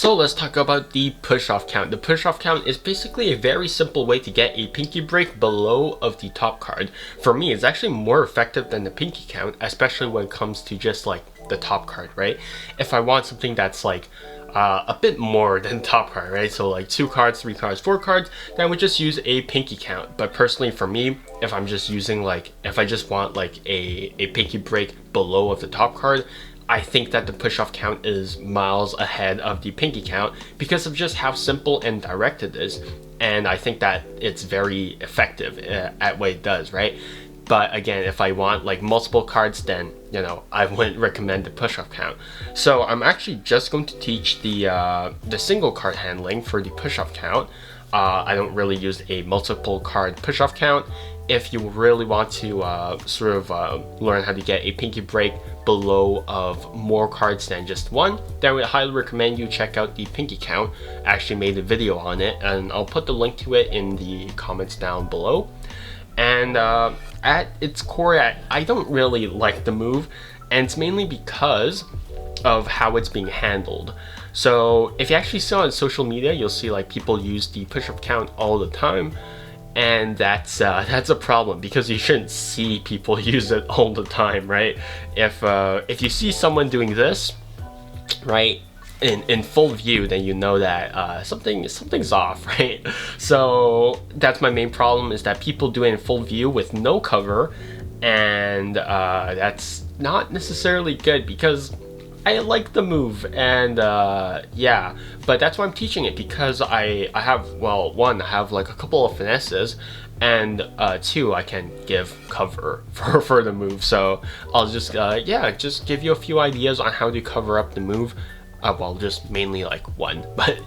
So let's talk about the push-off count. The push-off count is basically a very simple way to get a pinky break below of the top card. For me, it's actually more effective than the pinky count, especially when it comes to just like the top card, right? If I want something that's like a bit more than top card, right? So like 2 cards, 3 cards, 4 cards, then I would just use a pinky count. But personally for me, if I'm just using if I just want like a pinky break below of the top card, I think that the push-off count is miles ahead of the pinky count because of just how simple and direct it is. And I think that it's very effective at what it does, right? But again, if I want like multiple cards, then I wouldn't recommend the push-off count. So I'm actually just going to teach the single card handling for the push-off count. I don't really use a multiple card push-off count. If you really want to learn how to get a pinky break below of more cards than just one, then I would highly recommend you check out the pinky count. I actually made a video on it, and I'll put the link to it in the comments down below. And at its core, I don't really like the move, and it's mainly because of how it's being handled. So if you actually see on social media, you'll see like people use the push-up count all the time, and that's a problem because you shouldn't see people use it all the time, right? If you see someone doing this, right, in full view, then you know that something's off, right? So that's my main problem, is that people do it in full view with no cover, and that's not necessarily good because I like the move, and yeah, but that's why I'm teaching it, because I have, well, one, I have like a couple of finesses, and 2, I can give cover for the move. So I'll just just give you a few ideas on how to cover up the move. Well, just mainly like 1, but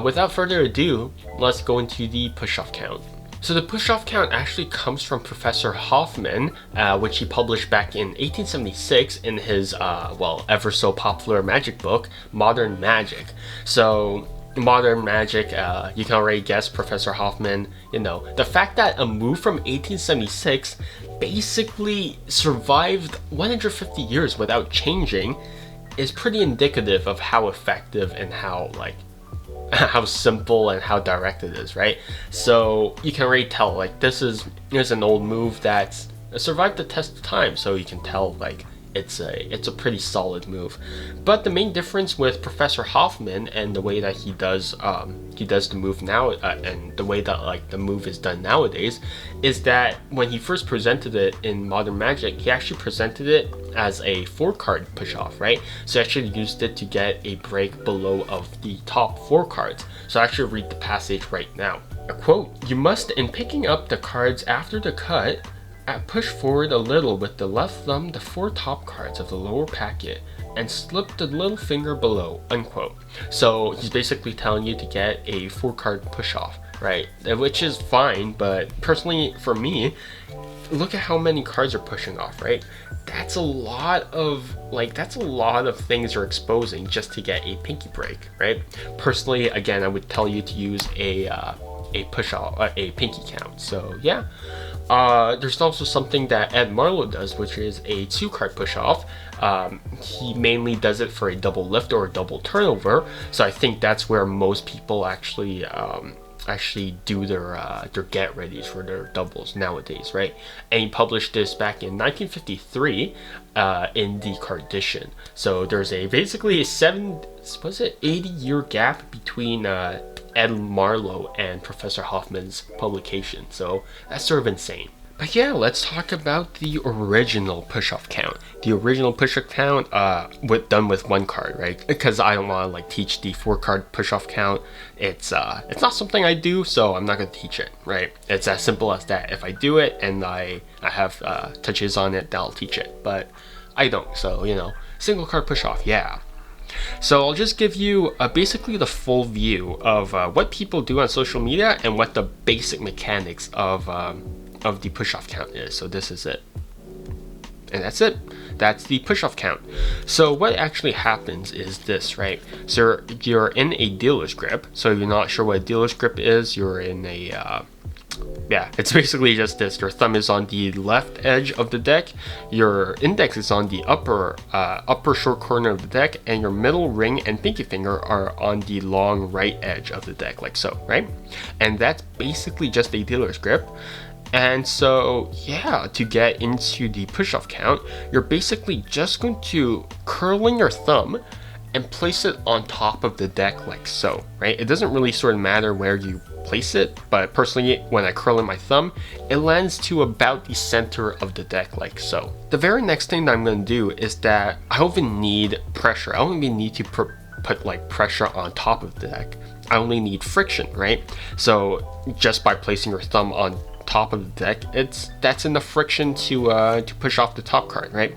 without further ado, let's go into the push-off count. So the push-off count actually comes from Professor Hoffman, which he published back in 1876 in his, ever so popular magic book, Modern Magic. So Modern Magic, you can already guess Professor Hoffman, the fact that a move from 1876 basically survived 150 years without changing is pretty indicative of how effective and how simple and how direct it is, right? So you can already tell, like, this is an old move that's survived the test of time, so you can tell like it's a pretty solid move. But the main difference with Professor Hoffman and the way that he does the move now, and the way that like the move is done nowadays, is that when he first presented it in Modern Magic, he actually presented it as a 4-card push-off, right? So he actually used it to get a break below of the top 4 cards. So I'll actually read the passage right now. A quote: "You must, in picking up the cards after the cut, push forward a little with the left thumb the 4 top cards of the lower packet and slip the little finger below," unquote. So he's basically telling you to get a 4-card push-off, right? Which is fine, but personally for me, look at how many cards are pushing off, right? That's a lot of things you're exposing just to get a pinky break, right? Personally, again, I would tell you to use a push off, a pinky count. So yeah. There's also something that Ed Marlowe does, which is a 2-card push off. He mainly does it for a double lift or a double turnover. So I think that's where most people actually do their get readies for their doubles nowadays, right? And he published this back in 1953 in the Cardition. So there's basically a 80-year gap between Ed Marlowe and Professor Hoffman's publication. So that's sort of insane. But yeah, let's talk about the original push-off count. The original push-off count, done with 1 card, right? Because I don't want to like teach the 4-card push-off count. It's not something I do, so I'm not going to teach it, right? It's as simple as that. If I do it and I have touches on it, then I'll teach it. But I don't, so single card push-off, yeah. So I'll just give you basically the full view of what people do on social media and what the basic mechanics of the push-off count is. So this is it. And that's it. That's the push-off count. So what actually happens is this, right? So you're in a dealer's grip. So if you're not sure what a dealer's grip is, you're in a yeah, it's basically just this. Your thumb is on the left edge of the deck, your index is on the upper short corner of the deck, and your middle ring and pinky finger are on the long right edge of the deck, like so, right? And that's basically just a dealer's grip. And so yeah, to get into the push-off count, you're basically just going to curl in your thumb and place it on top of the deck like so, right? It doesn't really sort of matter where you place it, but personally, when I curl in my thumb, it lands to about the center of the deck like so. The very next thing that I'm going to do is that I don't even need pressure. I don't even need to put like pressure on top of the deck. I only need friction, right? So just by placing your thumb on top of the deck, that's enough friction to push off the top card, right?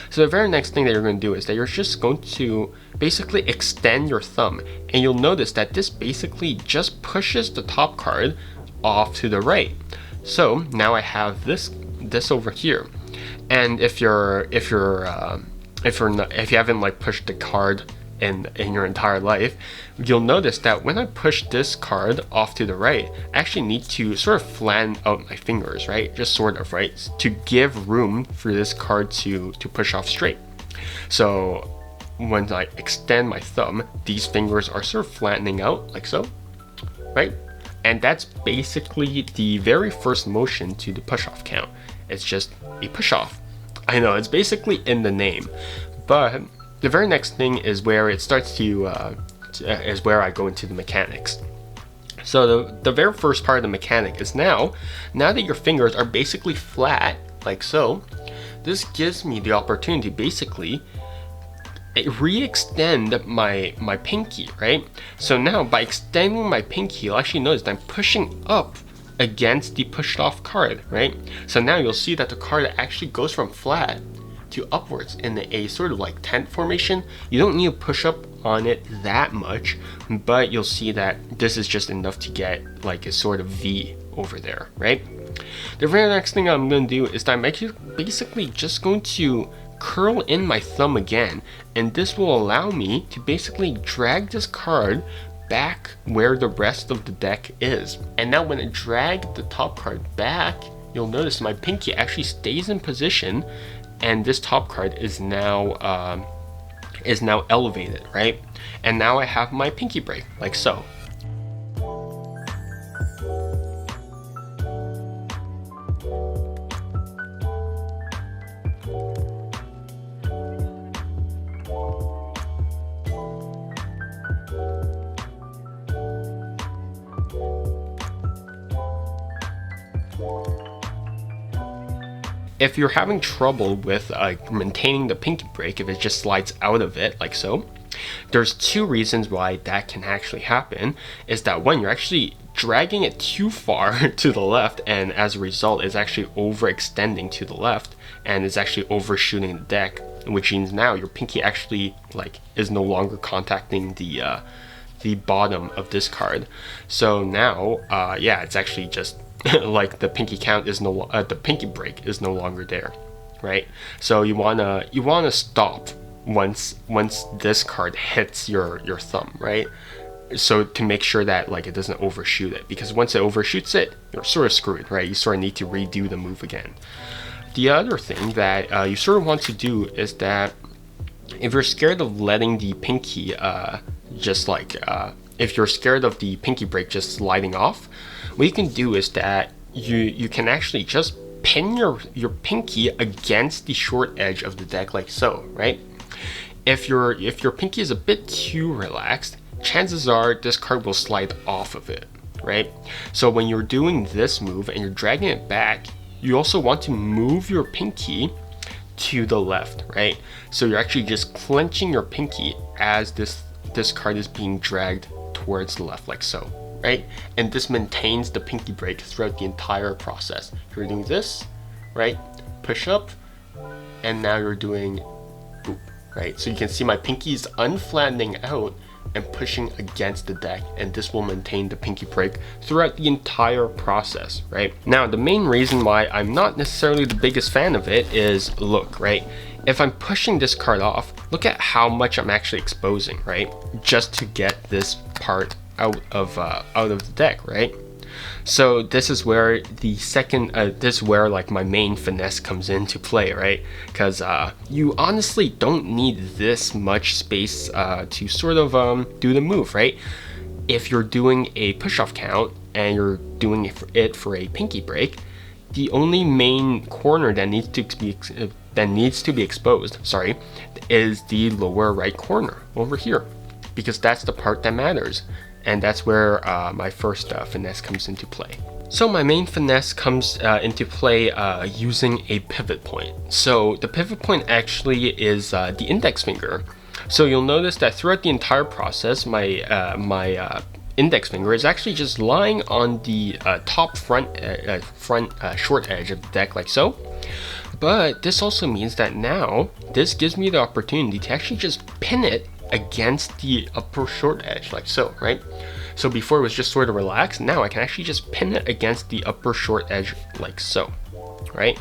So the very next thing that you're going to do is that you're just going to basically extend your thumb, and you'll notice that this basically just pushes the top card off to the right. So now I have this over here, and if you haven't like pushed the card in your entire life, you'll notice that when I push this card off to the right, I actually need to sort of flatten out my fingers, right? Just sort of, right? To give room for this card to push off straight. So when I extend my thumb, these fingers are sort of flattening out like so, right? And that's basically the very first motion to the push-off count. It's just a push-off. I know, it's basically in the name, but the very next thing is where it starts to, is where I go into the mechanics. So the very first part of the mechanic is now that your fingers are basically flat, like so, this gives me the opportunity to basically re-extend my pinky, right? So now by extending my pinky, you'll actually notice that I'm pushing up against the pushed off card, right? So now you'll see that the card actually goes from flat to upwards in a sort of like tent formation. You don't need to push up on it that much, but you'll see that this is just enough to get like a sort of V over there, right? The very next thing I'm going to do is that I'm actually basically just going to curl in my thumb again, and this will allow me to basically drag this card back where the rest of the deck is. And now when I drag the top card back, you'll notice my pinky actually stays in position, and this top card is now elevated, right? And now I have my pinky break like so. If you're having trouble with maintaining the pinky break, if it just slides out of it like so, there's two reasons why that can actually happen. Is that one, you're actually dragging it too far to the left, and as a result it's actually overextending to the left and it's actually overshooting the deck, which means now your pinky actually like is no longer contacting the bottom of this card. So now yeah, it's actually just like the pinky count is the pinky break is no longer there, right? So you wanna stop once this card hits your thumb, right? So to make sure that like it doesn't overshoot it, because once it overshoots it, you're sort of screwed, right? You sort of need to redo the move again. The other thing that you sort of want to do is that if you're scared of letting the pinky if you're scared of the pinky break just sliding off, what you can do is that you can actually just pin your pinky against the short edge of the deck like so, right? If your pinky is a bit too relaxed, chances are this card will slide off of it, right? So when you're doing this move and you're dragging it back, you also want to move your pinky to the left, right? So you're actually just clenching your pinky as this card is being dragged towards the left like so, right? And this maintains the pinky break throughout the entire process. You're doing this, right? Push up, and now you're doing boop, right? So you can see my pinky is unflattening out and pushing against the deck, and this will maintain the pinky break throughout the entire process, right? Now, the main reason why I'm not necessarily the biggest fan of it is, look, right? If I'm pushing this card off, look at how much I'm actually exposing, right? Just to get this part out of the deck, right? So this is where the second, this is where like my main finesse comes into play, right? Because you honestly don't need this much space to sort of do the move, right? If you're doing a push-off count and you're doing it for a pinky break, the only main corner that needs to be exposed, sorry, is the lower right corner over here, because that's the part that matters, and that's where my first finesse comes into play. So my main finesse comes into play using a pivot point. So the pivot point actually is the index finger. So you'll notice that throughout the entire process, my index finger is actually just lying on the top front short edge of the deck, like so. But this also means that now this gives me the opportunity to actually just pin it against the upper short edge, like so, right? So before it was just sort of relaxed, now I can actually just pin it against the upper short edge, like so, right?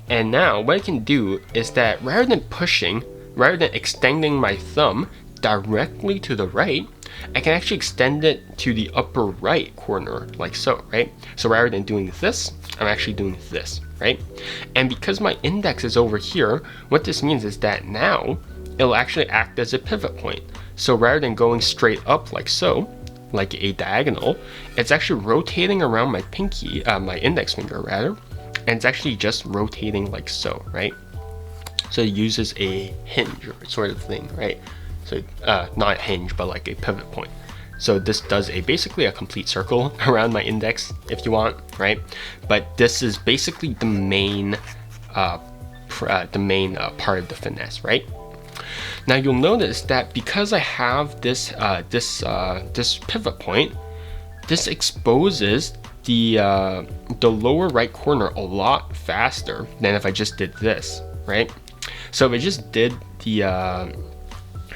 And now what I can do is that rather than extending my thumb directly to the right, I can actually extend it to the upper right corner, like so, right? So rather than doing this, I'm actually doing this, right? And because my index is over here, what this means is that now it'll actually act as a pivot point. So rather than going straight up like so, like a diagonal, it's actually rotating around my pinky, my index finger rather, and it's actually just rotating like so, right? So it uses a hinge sort of thing, right? So not a hinge, but like a pivot point. So this does basically a complete circle around my index if you want, right? But this is basically the main part of the finesse, right? Now you'll notice that because I have this this pivot point, this exposes the lower right corner a lot faster than if I just did this, right? So if I just did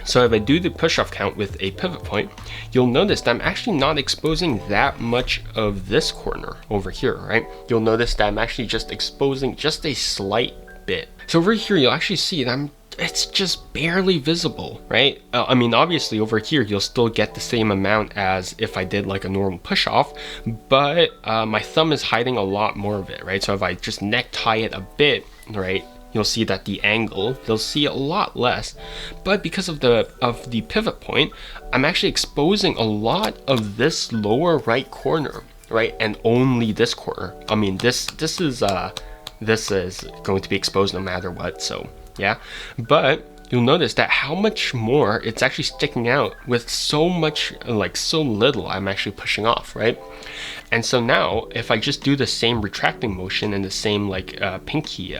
so if I do the push-off count with a pivot point, you'll notice that I'm actually not exposing that much of this corner over here, right? You'll notice that I'm actually just exposing just a slight bit. So over here, you'll actually see that it's just barely visible, right? I mean, obviously over here, you'll still get the same amount as if I did like a normal push-off, but my thumb is hiding a lot more of it, right? So if I just necktie it a bit, right, you'll see that the angle, you'll see a lot less. But because of the pivot point, I'm actually exposing a lot of this lower right corner, right? And only this corner. I mean, this is going to be exposed no matter what, so yeah. But you'll notice that how much more it's actually sticking out with so much, like so little I'm actually pushing off, right? And so now if I just do the same retracting motion and the same like pinky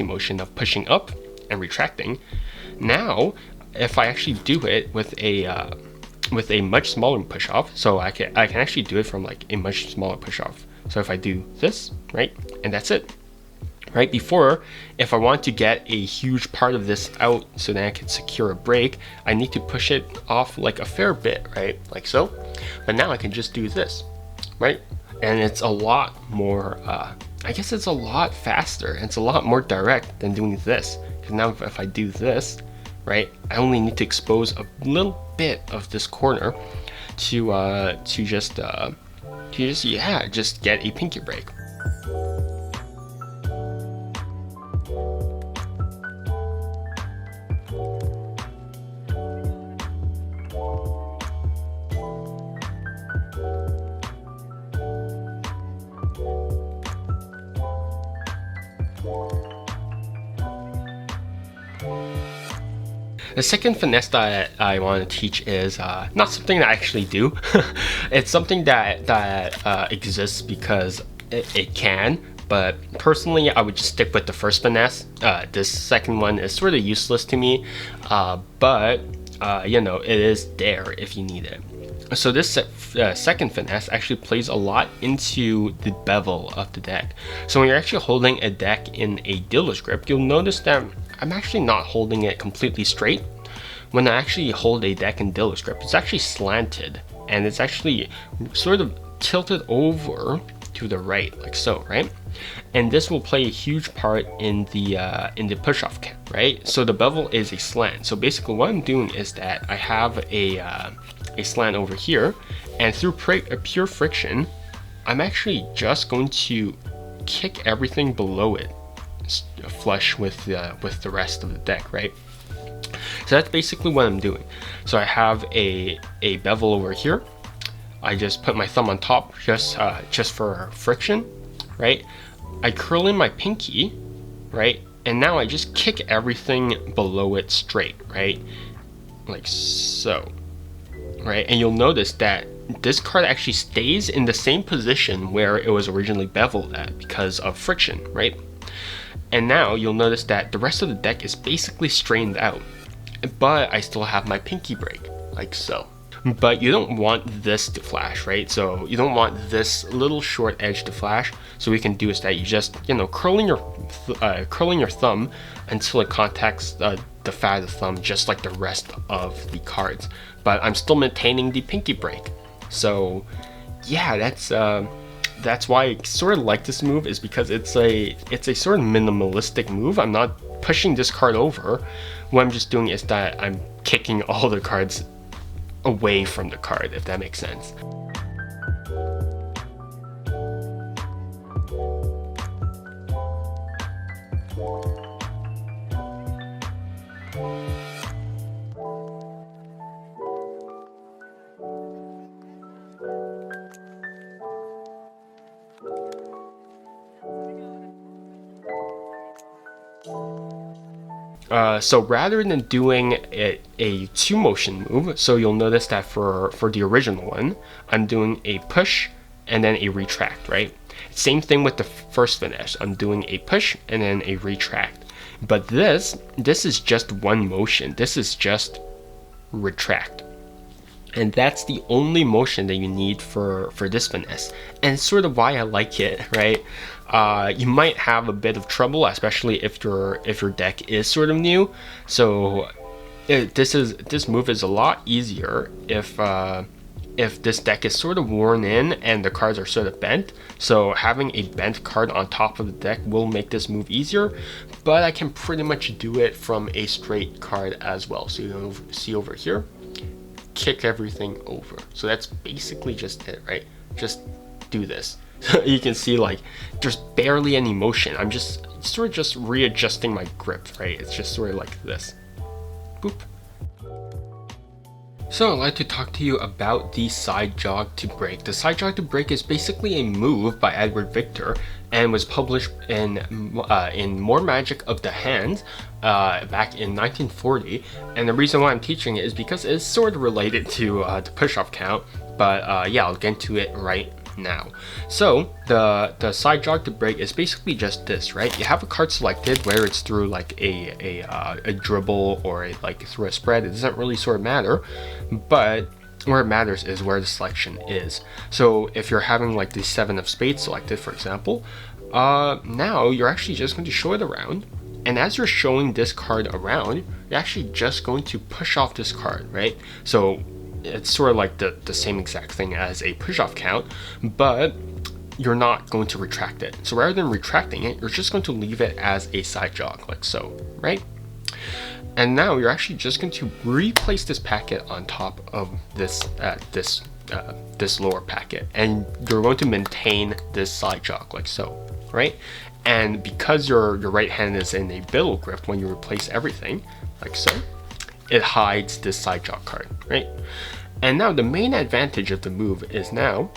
motion of pushing up and retracting, now if I actually do it with a much smaller push off, so I can actually do it from like a much smaller push off. So if I do this, right, and that's it. Right, before, if I want to get a huge part of this out so that I can secure a break, I need to push it off like a fair bit, right, like so. But now I can just do this, right, and it's a lot more, I guess it's a lot faster, and it's a lot more direct than doing this. Because now if I do this, right, I only need to expose a little bit of this corner to just get a pinky break. The second finesse that I want to teach is not something that I actually do. It's something that exists because it can, but personally I would just stick with the first finesse. This second one is sort of useless to me, but you know, it is there if you need it. So this second finesse actually plays a lot into the bevel of the deck. So when you're actually holding a deck in a dealer's grip, you'll notice that I'm actually not holding it completely straight. When I actually hold a deck in dealer's grip, it's actually slanted, and it's actually sort of tilted over to the right, like so, right? And this will play a huge part in the push-off count, right? So the bevel is a slant. So basically what I'm doing is that I have a slant over here, and through pure friction, I'm actually just going to kick everything below it flush with the rest of the deck, right? So that's basically what I'm doing. So I have a bevel over here. I just put my thumb on top just for friction, right? I curl in my pinky, right? And now I just kick everything below it straight, right? Like so, right? And you'll notice that this card actually stays in the same position where it was originally beveled at because of friction, right? And now you'll notice that the rest of the deck is basically strained out, but I still have my pinky break, like so. But you don't want this to flash, right? So you don't want this little short edge to flash. So what you can do is that you just, curling your thumb until it contacts the fat of the thumb, just like the rest of the cards. But I'm still maintaining the pinky break. So yeah, that's why I sort of like this move, is because it's a sort of minimalistic move. I'm not pushing this card over. What I'm just doing is that I'm kicking all the cards away from the card, if that makes sense. So rather than doing a two motion move, so you'll notice that for the original one, I'm doing a push and then a retract, right? Same thing with the first Finesse. I'm doing a push and then a retract. But this is just one motion. This is just retract. And that's the only motion that you need for this Finesse. And it's sort of why I like it, right? You might have a bit of trouble, especially if your deck is sort of new. So this move is a lot easier if this deck is sort of worn in and the cards are sort of bent. So having a bent card on top of the deck will make this move easier, but I can pretty much do it from a straight card as well. So you can see over here, kick everything over. So that's basically just it, right? Just do this. You can see like there's barely any motion. I'm just sort of just readjusting my grip, right? It's just sort of like this. Boop. So I'd like to talk to you about the Sidejog to Break. The Sidejog to Break is basically a move by Edward Victor and was published in More Magic of the Hand back in 1940. And the reason why I'm teaching it is because it's sort of related to the push-off count. But yeah, I'll get into it right now. So the Sidejog to Break is basically just this, right? You have a card selected, whether it's through like a dribble or like through a spread. It doesn't really sort of matter, but where it matters is where the selection is. So if you're having like the 7 of spades selected, for example, now you're actually just going to show it around, and as you're showing this card around, you're actually just going to push off this card, right? So it's sort of like the same exact thing as a push-off count, but you're not going to retract it. So rather than retracting it, you're just going to leave it as a Sidejog, like so, right? And now you're actually just going to replace this packet on top of this this lower packet, and you're going to maintain this Sidejog, like so, right? And because your right hand is in a biddle grip when you replace everything, like so, it hides this Sidejog card, right? And now the main advantage of the move is now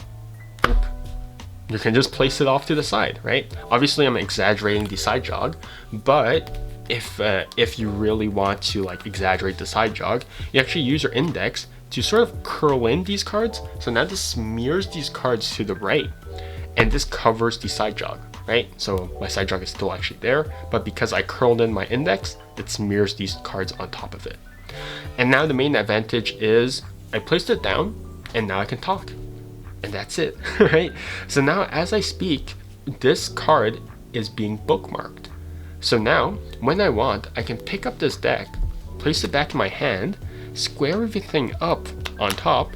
you can just place it off to the side, right? Obviously I'm exaggerating the Sidejog, but if you really want to like exaggerate the Sidejog, you actually use your index to sort of curl in these cards. So now this smears these cards to the right, and this covers the Sidejog, right? So my Sidejog is still actually there, but because I curled in my index, it smears these cards on top of it. And now the main advantage is I placed it down, and now I can talk, and that's it, right? So now as I speak, this card is being bookmarked. So now when I want, I can pick up this deck, place it back in my hand, square everything up on top,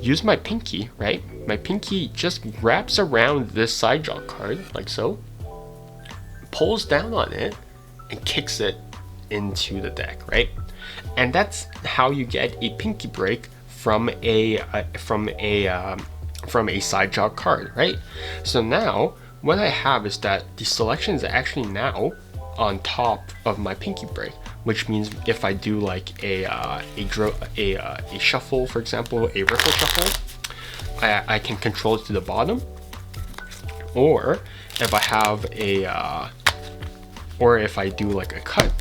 use my pinky, right? My pinky just wraps around this Sidejog card, like so, pulls down on it, and kicks it into the deck, right? And that's how you get a pinky break from a from a Sidejog card, right? So now what I have is that the selection is actually now on top of my pinky break, which means if I do like a shuffle, for example, a riffle shuffle, I can control it to the bottom. Or if I have or if I do like a cut,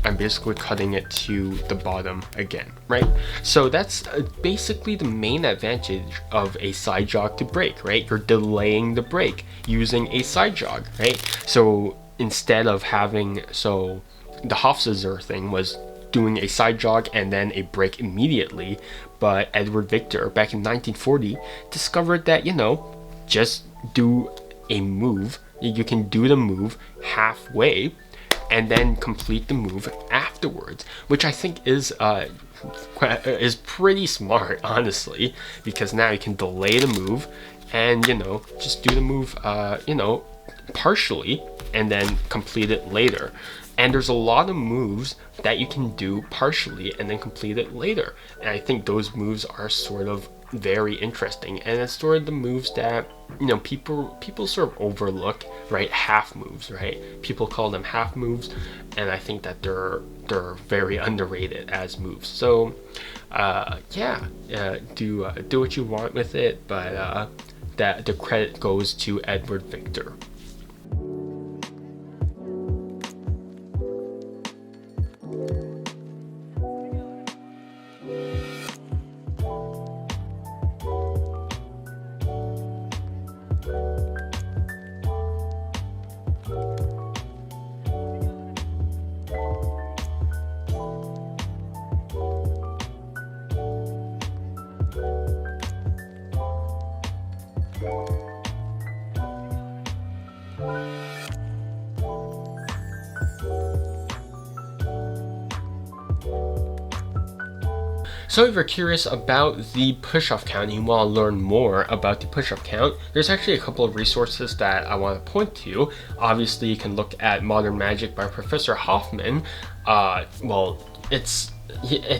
I'm basically cutting it to the bottom again, right? So that's basically the main advantage of a Sidejog to break, right? You're delaying the break using a Sidejog, right? So instead of having, so the Hofzinser thing was doing a Sidejog and then a break immediately, but Edward Victor back in 1940 discovered that, you know, just do a move. You can do the move halfway and then complete the move afterwards, which I think is pretty smart, honestly, because now you can delay the move and, you know, just do the move, you know, partially and then complete it later. And there's a lot of moves that you can do partially and then complete it later. And I think those moves are sort of very interesting, and it's sort of the moves that, you know, people sort of overlook, right? Half moves, right? People call them half moves, and I think that they're very underrated as moves. So yeah, do what you want with it, but that the credit goes to Edward Victor. So if you're curious about the push-off count and you want to learn more about the push-off count, there's actually a couple of resources that I want to point to. Obviously, you can look at Modern Magic by Professor Hoffman. Well, it's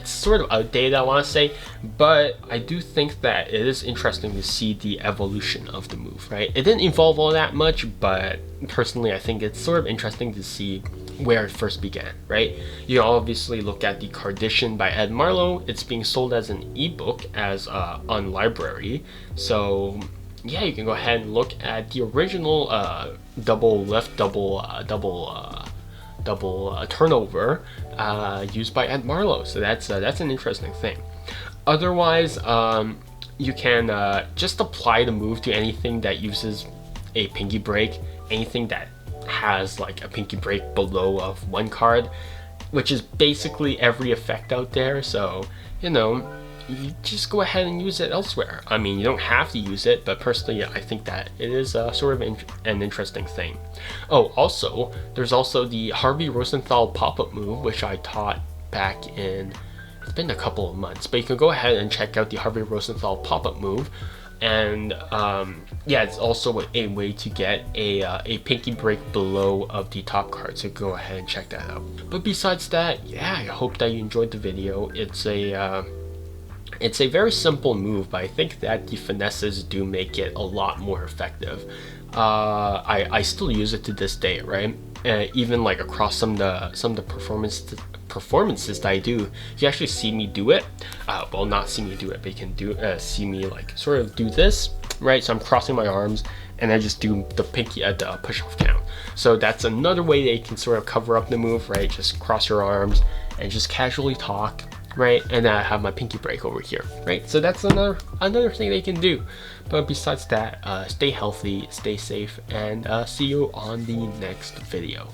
sort of outdated, I want to say, but I do think that it is interesting to see the evolution of the move, right? It didn't evolve all that much, but personally I think it's sort of interesting to see where it first began, right? You obviously look at the Cardition by Ed Marlowe. It's being sold as an ebook as on library, so yeah, you can go ahead and look at the original double lift, double turnover used by Ed Marlowe. So that's an interesting thing. Otherwise, you can just apply the move to anything that uses a pinky break, anything that has like a pinky break below of one card, which is basically every effect out there. So, you know, you just go ahead and use it elsewhere. I mean, you don't have to use it, but personally, I think that it is sort of an interesting thing. Oh, also, there's also the Harvey Rosenthal pop-up move, which I taught back in, it's been a couple of months, but you can go ahead and check out the Harvey Rosenthal pop-up move. And yeah, it's also a way to get a pinky break below of the top card, so go ahead and check that out. But besides that, yeah, I hope that you enjoyed the video. It's a very simple move, but I think that the finesses do make it a lot more effective. I still use it to this day, right? Even like across some of the performances that I do, you actually see me do it. Well, not see me do it, but you can see me like sort of do this, right? So I'm crossing my arms and I just do the pinky at the push-off count. So that's another way that you can sort of cover up the move, right? Just cross your arms and just casually talk, right? And then I have my pinky break over here, right? So that's another thing they can do. But besides that, stay healthy, stay safe, and see you on the next video.